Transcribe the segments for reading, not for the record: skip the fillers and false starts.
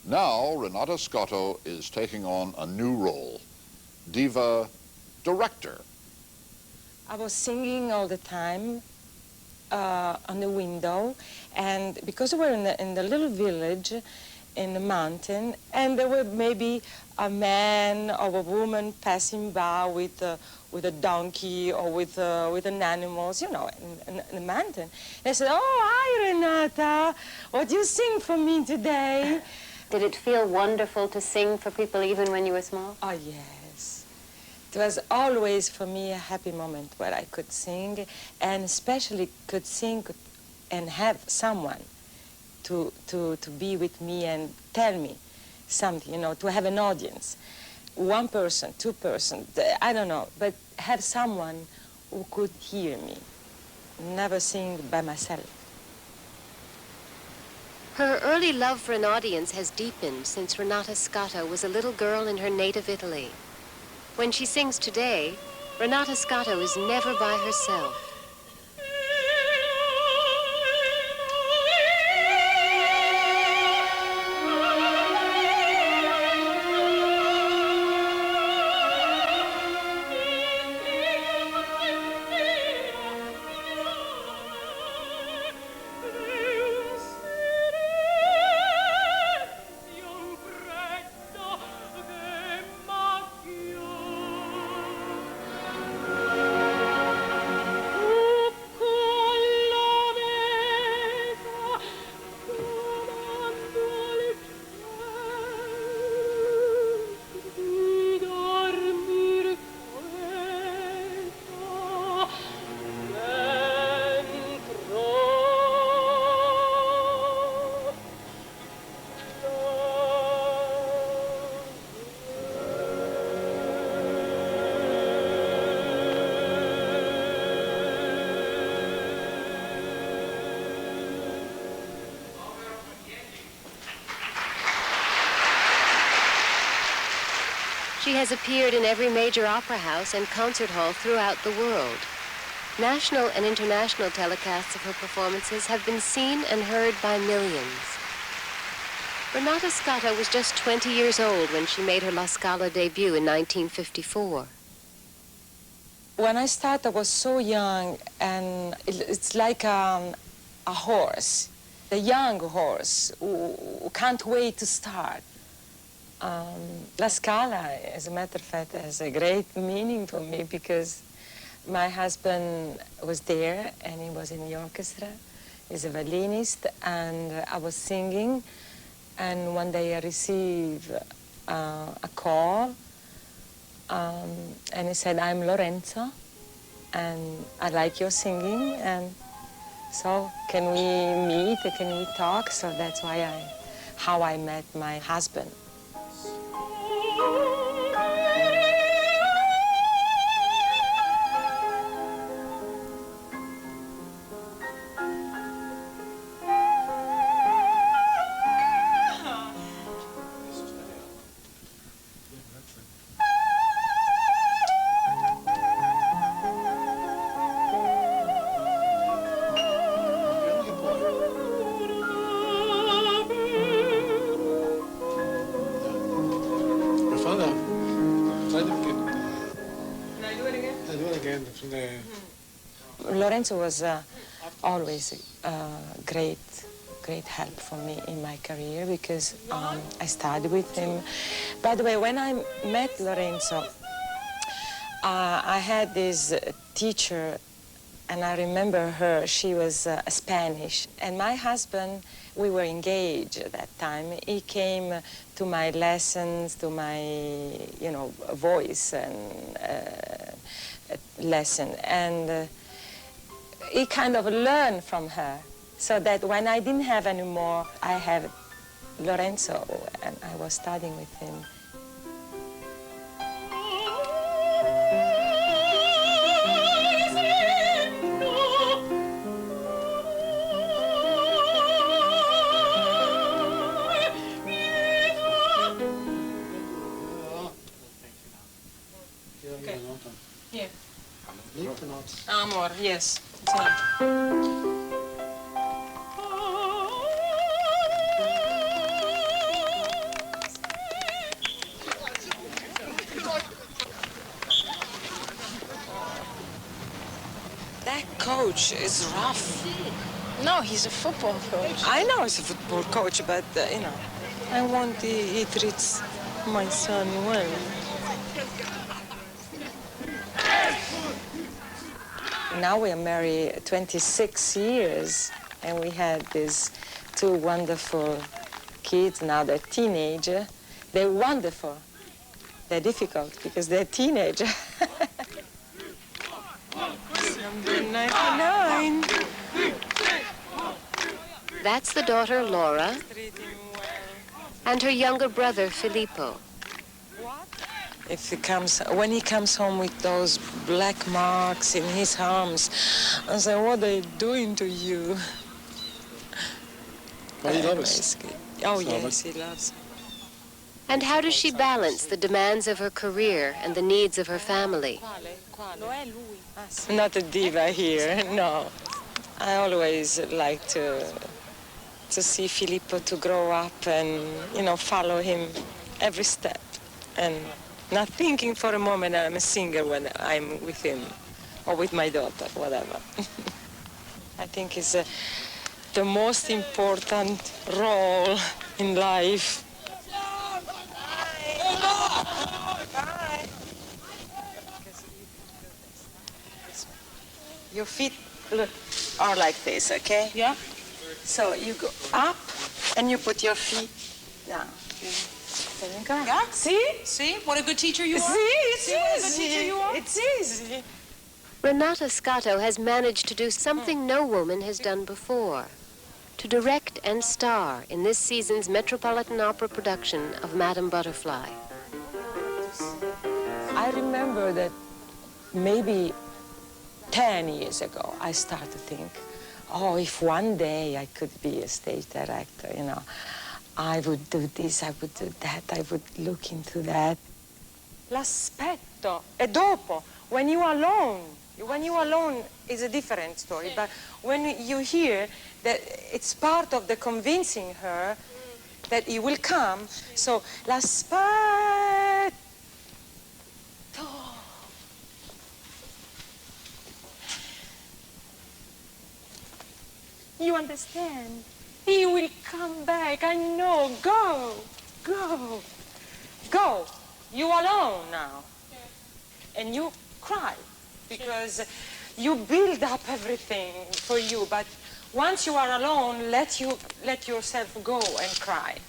Now, Renata Scotto is taking on a new role, diva director. I was singing all the time on the window, and because we were in the little village in the mountain, and there were maybe a man or a woman passing by with a donkey or with an animals, you know, in the mountain. And I said, "Oh, hi, Renata. What do you sing for me today?" Did it feel wonderful to sing for people even when you were small? Oh, yes. It was always for me a happy moment where I could sing, and especially could sing and have someone to be with me and tell me something, you know, to have an audience. One person, two person, I don't know, but have someone who could hear me. Never sing by myself. Her early love for an audience has deepened since Renata Scotto was a little girl in her native Italy. When she sings today, Renata Scotto is never by herself. She has appeared in every major opera house and concert hall throughout the world. National and international telecasts of her performances have been seen and heard by millions. Renata Scotto was just 20 years old when she made her La Scala debut in 1954. When I started, I was so young, and it's like a horse, a young horse who can't wait to start. La Scala, as a matter of fact, has a great meaning for me because my husband was there and he was in the orchestra. He's a violinist, and I was singing, and one day I received a call, and he said, "I'm Lorenzo, and I like your singing, and so can we meet, can we talk?" So that's how I met my husband. Lorenzo was always great help for me in my career because I studied with him. By the way, when I met Lorenzo, I had this teacher, and I remember her. She was Spanish, and my husband, we were engaged at that time. He came to my lessons, to my, voice and lesson, and he kind of learned from her, so that when I didn't have any more, I had Lorenzo, and I was studying with him. Okay. Here. Amor, yes. coach is rough. No, he's a football coach. I know he's a football coach, but, I want he treats my son well. Now we are married 26 years, and we had these two wonderful kids. Now they're teenager. They're wonderful. They're difficult because they're teenager. Number 99. That's the daughter, Laura, and her younger brother, Filippo. When he comes home with those black marks in his arms, I say, what are they doing to you? Well, he loves it. Oh, yes, he loves it. And how does she balance the demands of her career and the needs of her family? Not a diva here, no. I always like to see Filippo to grow up and, follow him every step. And not thinking for a moment I'm a singer when I'm with him or with my daughter, whatever. I think it's the most important role in life. Bye. Your feet are like this, okay? Yeah? So you go up and you put your feet down. There you go. Yeah? See? See what a good teacher you are? See, it's See what a good easy. teacher you are? It's easy. Renata Scotto has managed to do something no woman has done before: to direct and star in this season's Metropolitan Opera production of Madame Butterfly. I remember that maybe 10 years ago, I started to think, oh, if one day I could be a stage director, I would do this, I would do that, I would look into that. L'aspetto, e dopo, when you are alone is a different story, but when you hear that it's part of the convincing her that he will come, so l'aspetto. You understand? He will come back. I know. Go. Go. Go. You alone now. And you cry because you build up everything for you. But once you are alone, let yourself go and cry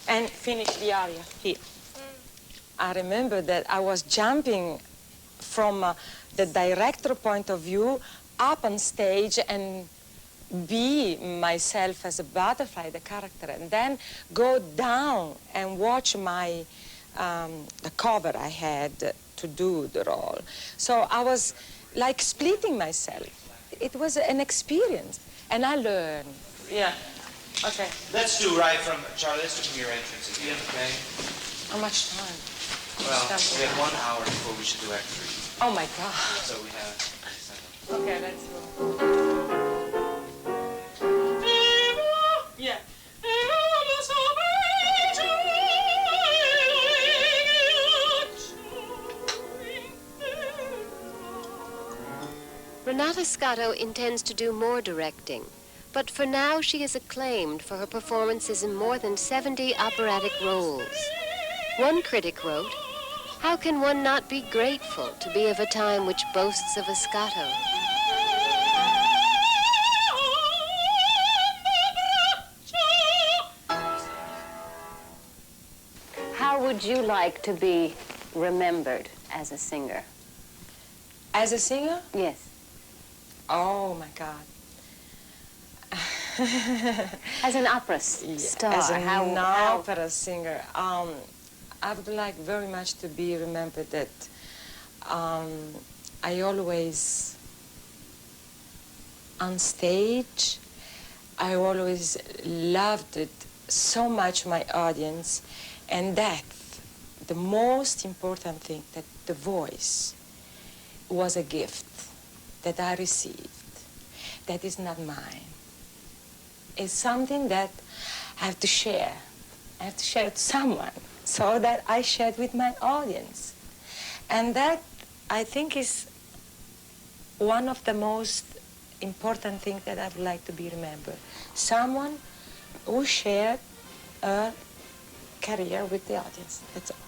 and finish the aria here. I remember that I was jumping from the director point of view up on stage and be myself as a butterfly, the character, and then go down and watch the cover I had to do the role. So I was like splitting myself. It was an experience, and I learned. Yeah. Okay. Let's do right from Charlie. Let's do from your entrance again, okay? How much time? Well, we have 1 hour before we should do Act 3. Oh my God. So we have. Okay, let's go. Yeah. Renata Scotto intends to do more directing, but for now she is acclaimed for her performances in more than 70 operatic roles. One critic wrote, "How can one not be grateful to be of a time which boasts of a Scotto?" How would you like to be remembered as a singer? As a singer? Yes. Oh my God. As an opera star. As an how opera singer, I would like very much to be remembered that I always, on stage, I always loved it so much, my audience, and that the most important thing, that the voice was a gift that I received, that is not mine. It's something that I have to share. I have to share with someone, so that I share it with my audience. And that, I think, is one of the most important thing that I would like to be remembered. Someone who shared a career with the audience. That's all.